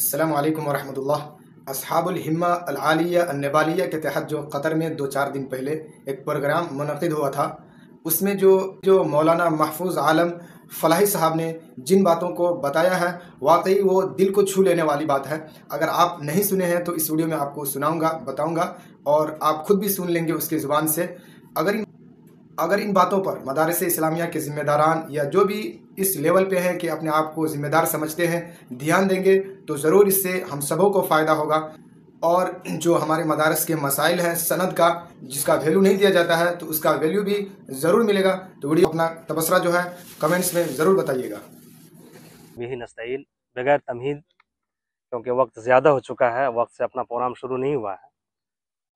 السلام علیکم ورحمۃ اللہ۔ اصحاب الہمہ العالیہ النبالیہ کے تحت جو قطر میں 2-4 دن پہلے ایک پروگرام منعقد ہوا تھا، اس میں جو مولانا محفوظ عالم فلاحی صاحب نے جن باتوں کو بتایا ہے، واقعی وہ دل کو چھو لینے والی بات ہے۔ اگر آپ نہیں سنے ہیں تو اس ویڈیو میں آپ کو سناؤں گا، بتاؤں گا، اور آپ خود بھی سن لیں گے اس کی زبان سے۔ اگر ان باتوں پر مدارس اسلامیہ کے ذمہ داران یا جو بھی اس لیول پہ ہیں کہ اپنے آپ کو ذمہ دار سمجھتے ہیں، دھیان دیں گے تو ضرور اس سے ہم سبوں کو فائدہ ہوگا۔ اور جو ہمارے مدارس کے مسائل ہیں سند کا، جس کا ویلیو نہیں دیا جاتا ہے، تو اس کا ویلیو بھی ضرور ملے گا۔ تو ویڈیو اپنا تبصرہ جو ہے کمنٹس میں ضرور بتائیے گا۔ بھی نستعین بغیر تمہید، کیونکہ وقت زیادہ ہو چکا ہے، وقت سے اپنا پروگرام شروع نہیں ہوا ہے،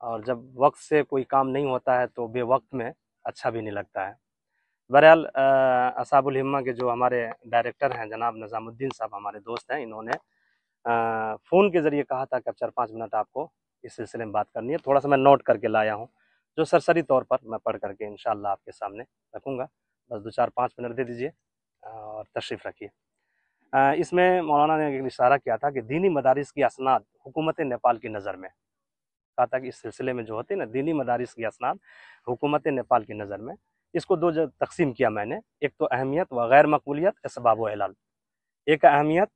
اور جب وقت سے کوئی کام نہیں ہوتا ہے تو بے وقت میں اچھا بھی نہیں لگتا ہے۔ بہرحال اصحاب الہمہ کے جو ہمارے ڈائریکٹر ہیں جناب نظام الدین صاحب، ہمارے دوست ہیں، انہوں نے فون کے ذریعے کہا تھا کہ اب 4-5 منٹ آپ کو اس سلسلے میں بات کرنی ہے۔ تھوڑا سا میں نوٹ کر کے لایا ہوں، جو سرسری طور پر میں پڑھ کر کے انشاءاللہ آپ کے سامنے رکھوں گا۔ بس 2-4-5 منٹ دے دیجئے اور تشریف رکھیے۔ اس میں مولانا نے ایک اشارہ کیا تھا کہ دینی مدارس کی اسناد حکومت نیپال کی نظر میں، کہا تھا کہ اس سلسلے میں جو ہوتے ہیں نا دینی مدارس کی اسناد حکومت نیپال کی نظر میں، اس کو 2 تقسیم کیا میں نے۔ ایک تو اہمیت و غیر مقبولیت، اسباب و علل۔ ایک اہمیت،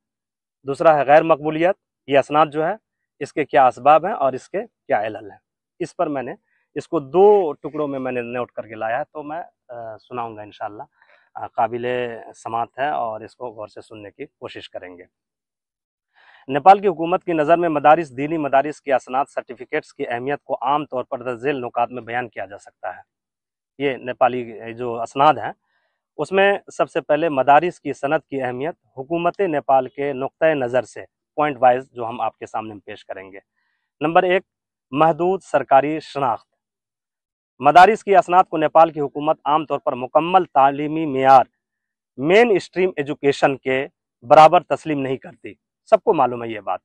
دوسرا ہے غیر مقبولیت۔ یہ اسناد جو ہے اس کے کیا اسباب ہیں اور اس کے کیا علل ہیں، اس پر میں نے اس کو 2 ٹکڑوں میں نے نوٹ کر کے لایا ہے، تو میں سناؤں گا انشاءاللہ۔ قابل سماعت ہے اور اس کو غور سے سننے کی کوشش کریں گے۔ نیپال کی حکومت کی نظر میں مدارس، دینی مدارس کی اسناد سرٹیفکیٹس کی اہمیت کو عام طور پر درج ذیل نکات میں بیان کیا جا سکتا ہے۔ یہ نیپالی جو اسناد ہیں اس میں سب سے پہلے مدارس کی سند کی اہمیت حکومت نیپال کے نقطۂ نظر سے پوائنٹ وائز جو ہم آپ کے سامنے پیش کریں گے۔ نمبر 1، محدود سرکاری شناخت۔ مدارس کی اسناد کو نیپال کی حکومت عام طور پر مکمل تعلیمی معیار، مین اسٹریم ایجوکیشن کے برابر تسلیم نہیں کرتی۔ سب کو معلوم ہے یہ بات،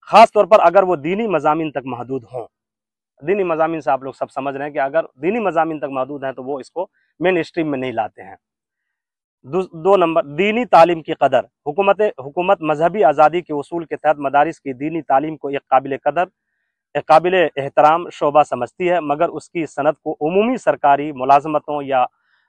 خاص طور پر اگر وہ دینی مضامین تک محدود ہوں۔ دینی مضامین سے آپ لوگ سب سمجھ رہے ہیں کہ اگر دینی مضامین تک محدود ہیں تو وہ اس کو مین اسٹریم میں نہیں لاتے ہیں۔ 2 نمبر، دینی تعلیم کی قدر۔ حکومت مذہبی آزادی کے اصول کے تحت مدارس کی دینی تعلیم کو ایک قابل احترام شعبہ سمجھتی ہے، مگر اس کی سند کو عمومی سرکاری ملازمتوں یا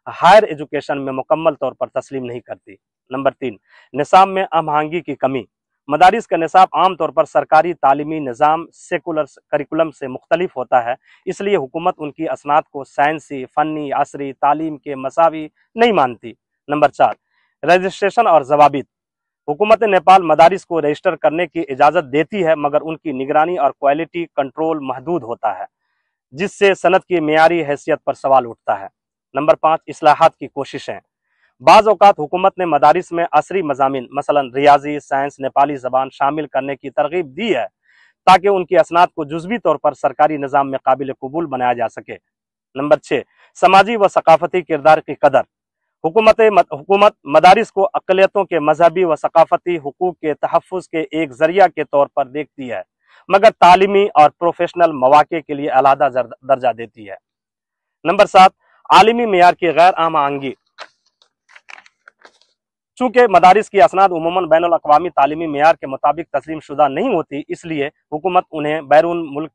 ہائر ایجوکیشن میں مکمل طور پر تسلیم نہیں کرتی۔ نمبر 3، نصاب میں ہم آہنگی کی کمی۔ مدارس کا نصاب عام طور پر سرکاری تعلیمی نظام سیکولر کریکولم سے مختلف ہوتا ہے، اس لیے حکومت ان کی اسناد کو سائنسی، فنی، عصری تعلیم کے مساوی نہیں مانتی۔ نمبر 4، رجسٹریشن اور ضوابط۔ حکومت نیپال مدارس کو رجسٹر کرنے کی اجازت دیتی ہے، مگر ان کی نگرانی اور کوالٹی کنٹرول محدود ہوتا ہے، جس سے صنعت کی معیاری حیثیت پر سوال اٹھتا ہے۔ نمبر 5، اصلاحات کی کوششیں۔ بعض اوقات حکومت نے مدارس میں عصری مضامین مثلا ریاضی، سائنس، نیپالی زبان شامل کرنے کی ترغیب دی ہے تاکہ ان کی اسناد کو جزوی طور پر سرکاری نظام میں قابل قبول بنایا جا سکے۔ نمبر 6، سماجی و ثقافتی کردار کی قدر۔ حکومت مدارس کو اقلیتوں کے مذہبی و ثقافتی حقوق کے تحفظ کے ایک ذریعہ کے طور پر دیکھتی ہے، مگر تعلیمی اور پروفیشنل مواقع کے لیے علیحدہ درجہ دیتی ہے۔ نمبر 7، عالمی معیار کی غیر ہم آہنگی۔ چونکہ مدارس کی اسناد عموماً بین الاقوامی تعلیمی معیار کے مطابق تسلیم شدہ نہیں ہوتی، اس لیے حکومت انہیں بیرون ملک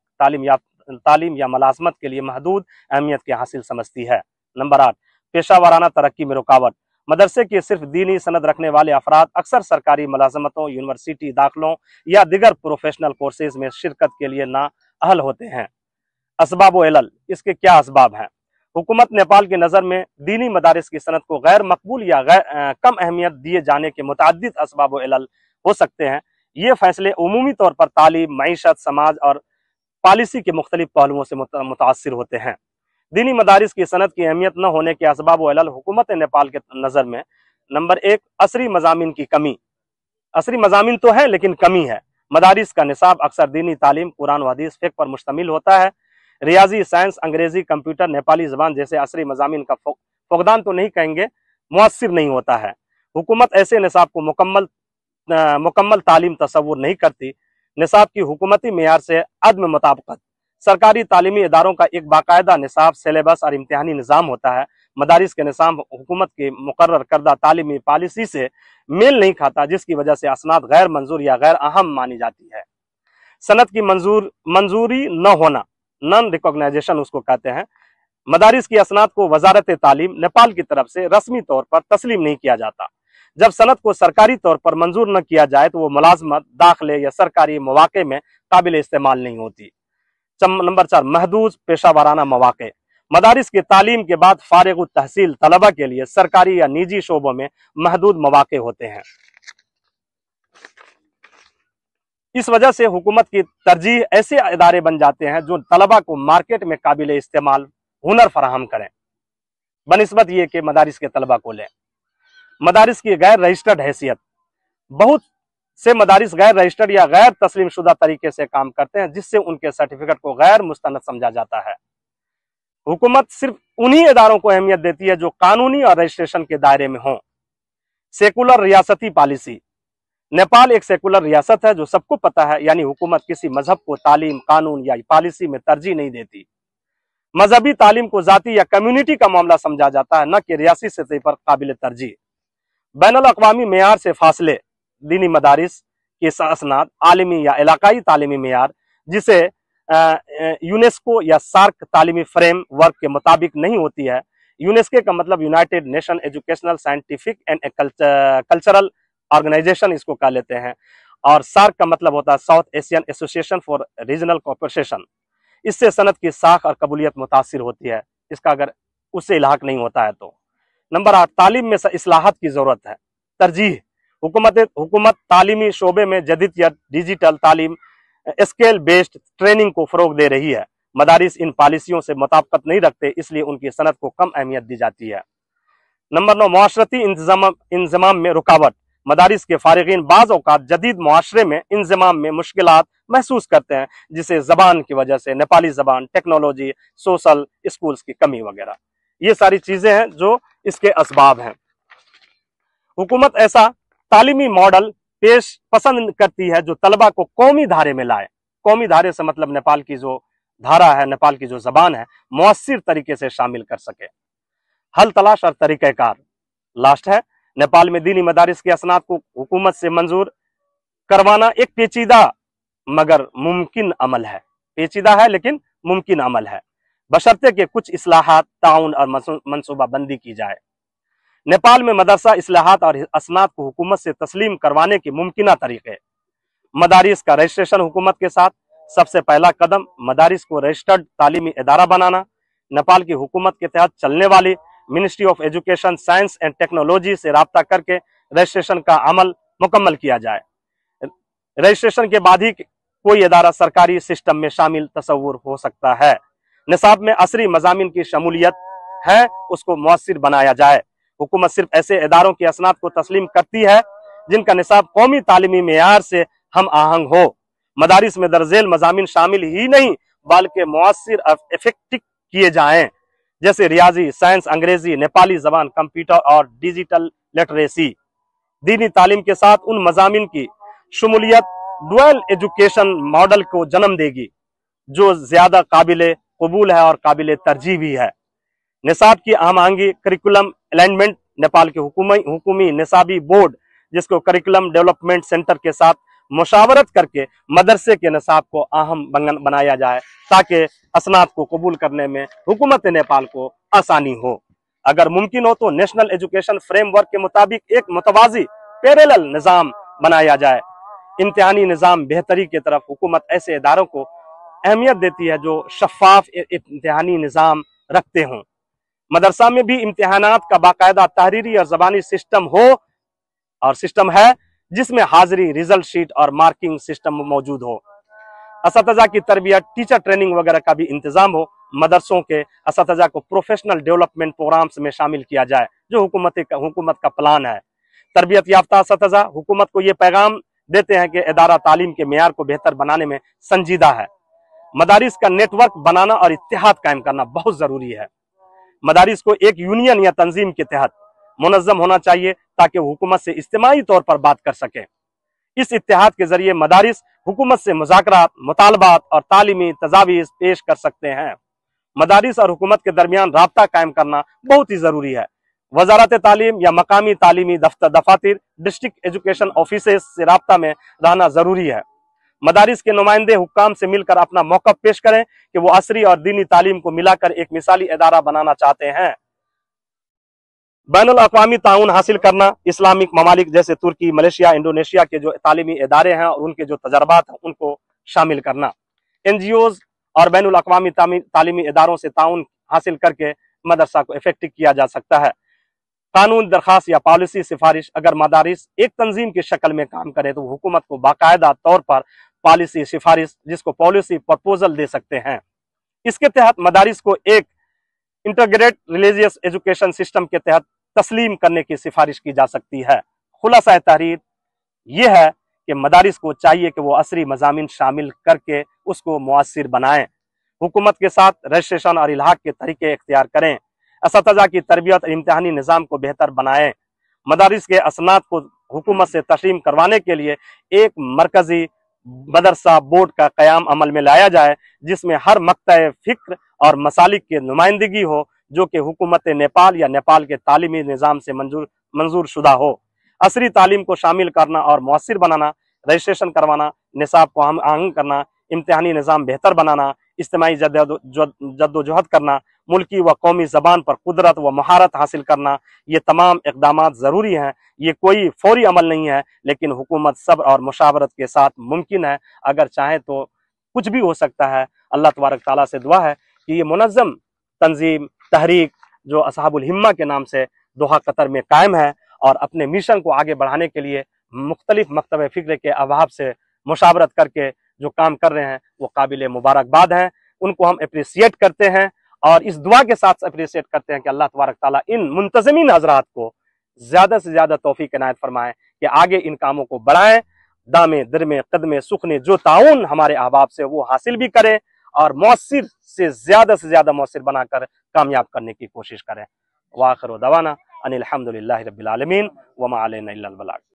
تعلیم یا ملازمت کے لیے محدود اہمیت کے حاصل سمجھتی ہے۔ نمبر 8، پیشہ ورانہ ترقی میں رکاوٹ۔ مدرسے کی صرف دینی سند رکھنے والے افراد اکثر سرکاری ملازمتوں، یونیورسٹی داخلوں یا دیگر پروفیشنل کورسز میں شرکت کے لیے نااہل ہوتے ہیں۔ اسباب و علل، اس کے کیا اسباب ہیں؟ حکومت نیپال کی نظر میں دینی مدارس کی سند کو غیر مقبول یا کم اہمیت دیے جانے کے متعدد اسباب و علل ہو سکتے ہیں۔ یہ فیصلے عمومی طور پر تعلیم، معیشت، سماج اور پالیسی کے مختلف پہلوؤں سے متاثر ہوتے ہیں۔ دینی مدارس کی سند کی اہمیت نہ ہونے کے اسباب و علل حکومت نیپال کے نظر میں: نمبر 1، عصری مضامین کی کمی۔ عصری مضامین تو ہے لیکن کمی ہے۔ مدارس کا نصاب اکثر دینی تعلیم، قرآن و حدیث، فقہ پر مشتمل ہوتا ہے۔ ریاضی، سائنس، انگریزی، کمپیوٹر، نیپالی زبان جیسے عصری مضامین کا فقدان تو نہیں کہیں گے، مؤثر نہیں ہوتا ہے۔ حکومت ایسے نصاب کو مکمل تعلیم تصور نہیں کرتی۔ نصاب کی حکومتی معیار سے عدم مطابقت، सरकारी तालीमी इदारों का एक बाकायदा निसाब, सिलेबस और इम्तिहानी निज़ाम होता है। मदारिस के निज़ाम हुकूमत की मुकर्रर करदा तालीमी पॉलिसी से मेल नहीं खाता, जिसकी वजह से असनाद गैर मंजूर या गैर अहम मानी जाती है। सनद की मंजूरी न होना, नॉन रिकॉग्नाइजेशन उसको कहते हैं। मदारिस की असनाद को वजारत तालीम नेपाल की तरफ से रस्मी तौर पर तस्लीम नहीं किया जाता। जब सनद को सरकारी तौर पर मंजूर न किया जाए तो वो मुलाजमत, दाखिले या सरकारी मौके में काबिल इस्तेमाल नहीं होती। नंबर 4, महदूद पेशा वाराना मौके। मदारिस की तालीम के बाद फारिग तहसील तलबा के लिए सरकारी या निजी शोबों में महदूद मौके होते हैं। इस वजह से हुकूमत की तरजीह ऐसे इदारे बन जाते हैं जो तलबा को मार्केट में काबिल इस्तेमाल हुनर फराहम करें, बनिस्बत ये कि मदारिस के तलबा को लें। मदारिस की गैर रजिस्टर्ड हैसियत। बहुत से मदारिस गैर रजिस्टर्ड या गैर तस्लीम शुदा तरीके से काम करते हैं, जिससे उनके सर्टिफिकेट को गैर मुस्तनद समझा जाता है। हुकूमत सिर्फ उन्हीं इदारों को अहमियत देती है जो कानूनी और रजिस्ट्रेशन के दायरे में हों। सेकुलर रियासती पॉलिसी। नेपाल एक सेकुलर रियासत है, जो सबको पता है, यानी हुकूमत किसी मजहब को तालीम, कानून या पॉलिसी में तरजीह नहीं देती। मजहबी तालीम को जाति या कम्युनिटी का मामला समझा जाता है, न कि रियासी सतह पर काबिल तरजीह। बैनुल अक़वामी मेयार से फासले। दीनी मदारिस के असनाद आलमी या इलाकाई तालीमी मेयार, जिसे यूनेस्को या सार्क तालीमी फ्रेम वर्क के मुताबिक नहीं होती है। यूनेस्को का मतलब united nation educational, scientific and cultural organisation इसको कह लेते हैं, और सार्क का मतलब होता है south Asian association for regional cooperation. इससे सनद की साख और कबूलियत मुतासिर होती है, इसका अगर उससे इलाहाक नहीं होता है तो। नंबर 8, तालीम में इस्लाहात की जरूरत है। तरजीह। हुकूमत तालीमी शोबे में जदीद या डिजिटल तालीम, स्केल बेस्ड ट्रेनिंग को फरोग दे रही है। मदारिस इन पॉलिसियों से मुताबिकत नहीं रखते, इसलिए उनकी सनद को कम अहमियत दी जाती है। नंबर 9, मुआशरती इंजमाम में रुकावट। मदारिस के फारिगीन बाज़ औक़ात जदीद मुआशरे में इंजमाम में मुश्किलात महसूस करते हैं, जिसे ज़बान की वजह से, नेपाली ज़बान, टेक्नोलॉजी, सोशल स्कूल्स की कमी वगैरह, ये सारी चीज़ें हैं जो इसके असबाब हैं। हुकूमत ऐसा तालीमी मॉडल पसंद करती है जो तलबा को कौमी धारे में लाए। कौमी धारे से मतलब नेपाल की जो धारा है, नेपाल की जो ज़बान है, मुअस्सिर तरीके से शामिल कर सके। हल तलाश और तरीक़ाकार। लास्ट है, नेपाल में दीनी मदारिस के असनाद को हुकूमत से मंजूर करवाना एक पेचीदा मगर मुमकिन अमल है। पेचीदा है लेकिन मुमकिन अमल है, बशर्ते कि कुछ इस्लाहात, ताउन और मनसूबा बंदी की जाए। नेपाल में मदरसा इस्लाहात और असनाद को हुकूमत से तस्लीम करवाने के मुमकिन तरीके। मदारिस का रजिस्ट्रेशन हुकूमत के साथ। सबसे पहला कदम मदारिस को रजिस्टर्ड तालीमी इदारा बनाना। नेपाल की हुकूमत के तहत चलने वाली ministry of education, science and technology से राब्ता करके रजिस्ट्रेशन का अमल मुकम्मल किया जाए। रजिस्ट्रेशन के बाद ही कोई इदारा सरकारी सिस्टम में शामिल तस्वुर हो सकता है। निसाब में असरी मज़ामिन की शमूलियत है, उसको मुअस्सिर बनाया जाए। हुकूमत सिर्फ ऐसे इदारों की असनाद को तस्लीम करती है जिनका निसाब कौमी तालीमी मेयार से हम आहंग हो। मदारिस में दर्जेल मज़ामिन शामिल ही नहीं बल्कि मुअस्सिर इफेक्टिव किए जाएं, जैसे रियाजी, साइंस, अंग्रेजी, नेपाली जबान, कंप्यूटर और डिजिटल लिटरेसी। दीनी तालीम के साथ उन मज़ामिन की शमूलियत डुअल एजुकेशन मॉडल को जन्म देगी जो ज्यादा काबिल कबूल है और काबिल तरजीह भी है। निसाब की आहंगी करिकुलम अलाइनमेंट। नेपाल के हुकूमी निसाबी बोर्ड, जिसको करिकुलम डेवलपमेंट सेंटर के साथ मुशावरत करके मदरसे के निसाब को अहम बनाया जाए, ताकि असनाद को कबूल करने में हुकूमत नेपाल को आसानी हो। अगर मुमकिन हो तो नेशनल एजुकेशन फ्रेमवर्क के मुताबिक एक मुतवाजी पैरेलल निज़ाम बनाया जाए। इम्तिहानी निज़ाम बेहतरी की तरफ हुकूमत ऐसे इदारों को अहमियत देती है जो शफाफ इम्तिहानी निज़ाम रखते हों। मदरसा में भी इम्तिहानात का बाकायदा तहरीरी और ज़बानी सिस्टम हो और सिस्टम है, जिसमें हाजिरी, रिजल्ट शीट और मार्किंग सिस्टम मौजूद हो। असतज़ा की तरबियत, टीचर ट्रेनिंग वगैरह का भी इंतजाम हो। मदरसों के असतज़ा को प्रोफेशनल डेवलपमेंट प्रोग्राम्स में शामिल किया जाए, जो हुकूमत का प्लान है। तरबियत याफ्ता असतज़ा हुकूमत को ये पैगाम देते हैं कि इदारा तालीम के मेयार को बेहतर बनाने में संजीदा है। मदारिस का नेटवर्क बनाना और इत्तेहाद कायम करना बहुत जरूरी है। मदारिस को एक यूनियन या तंजीम के तहत मुनज़्ज़म होना चाहिए ताकि हुकूमत से इज्तिमाई तौर पर बात कर सके। इस इत्तेहाद के जरिए मदारिस हुकूमत से मुज़ाकरात, मुतालबात और तालीमी तजावीज़ पेश कर सकते हैं। मदारिस और हुकूमत के दरमियान राब्ता कायम करना बहुत ही ज़रूरी है। वजारत तालीम या मकामी तालीमी दफातर, डिस्ट्रिक्ट एजुकेशन ऑफिसेस से राब्ता में रहना ज़रूरी है। मदारिस के नुमाइंदे हुक्काम से मिलकर अपना मौक़िफ़ पेश करें कि वो असरी और दीनी तालीम को मिलाकर एक मिसाली इदारा बनाना चाहते हैं। बैनुल अक़वामी ताउन हासिल करना, इस्लामिक ममालिक जैसे तुर्की, मलेशिया, इंडोनेशिया के जो तालीमी इदारे हैं और उनके जो तजर्बात हैं उनको शामिल करना। NGOs और बैनुल अक़वामी तालीमी इदारों से ताउन हासिल करके मदरसा को इफेक्टिव किया जा सकता है। कानून दरखास्त या पॉलिसी सिफारिश, अगर मदारिस एक तंजीम की शक्ल में काम करे तो हुकूमत को बाकायदा तौर पर पॉलिसी सिफारिश, जिसको पॉलिसी प्रपोजल दे सकते हैं। इसके तहत मदारिस को एक इंटीग्रेटेड रिलीजियस एजुकेशन सिस्टम के तहत तस्लीम करने की सिफारिश की जा सकती है। खुलासा तहरीर यह है कि मदारिस को चाहिए कि वो असरी मज़ामीन शामिल करके उसको मुअस्सिर बनाएं, हुकूमत के साथ रजिस्ट्रेशन और इल्हाक के तरीके इख्तियार करें, असतिज़ा की तरबियत और इम्तिहानी निज़ाम को बेहतर बनाएं। मदारिस के असनाद को हुकूमत से तस्लीम करवाने के लिए एक मरकजी मदरसा बोर्ड का क़याम अमल में लाया जाए, जिसमें हर मक्तए फ़िक्र और मसालिक की नुमाइंदगी हो जो कि हुकूमत नेपाल या नेपाल के तालीमी निज़ाम से मंजूर शुदा हो। असरी तालीम को शामिल करना और मुअस्सिर बनाना, रजिस्ट्रेशन करवाना, निसाब को आहंग करना, इम्तिहानी निज़ाम बेहतर बनाना, इज्तिमाई जद्दोजहद करना, मुल्की व कौमी ज़बान पर कुदरत व महारत हासिल करना, ये तमाम इक़दामात ज़रूरी हैं। ये कोई फौरी अमल नहीं है, लेकिन हुकूमत सब्र और मुशावरत के साथ मुमकिन है। अगर चाहे तो कुछ भी हो सकता है। अल्लाह तबारक ताला से दुआ है कि ये मुनज़्ज़म तंजीम तहरीक जो असहाबुल हिम्मा के नाम से दोहा कतर में कायम है और अपने मिशन को आगे बढ़ाने के लिए मुख्तलिफ मकतब फ़िक्र के अभाव से मुशावरत करके जो काम कर रहे हैं वो काबिल मुबारकबाद हैं। उनको हम अप्रिसिएट करते हैं और इस दुआ के साथ अप्रिसिएट करते हैं कि अल्लाह तबारक ताला इन मुंतज़मीन हज़रात को ज़्यादा से ज़्यादा तौफीक इनायत फरमाएं कि आगे इन कामों को बढ़ाएं, दामे दरमे कदमे सुखने जो ताउन हमारे अहबाब से वो हासिल भी करें और मुअस्सिर से ज़्यादा मुअस्सिर बनाकर कामयाब करने की कोशिश करें। व आखिर दवाना अनिल हम्दुलिल्लाहि रब्बिल आलमीन व मा अलैना इल्लल बलाग।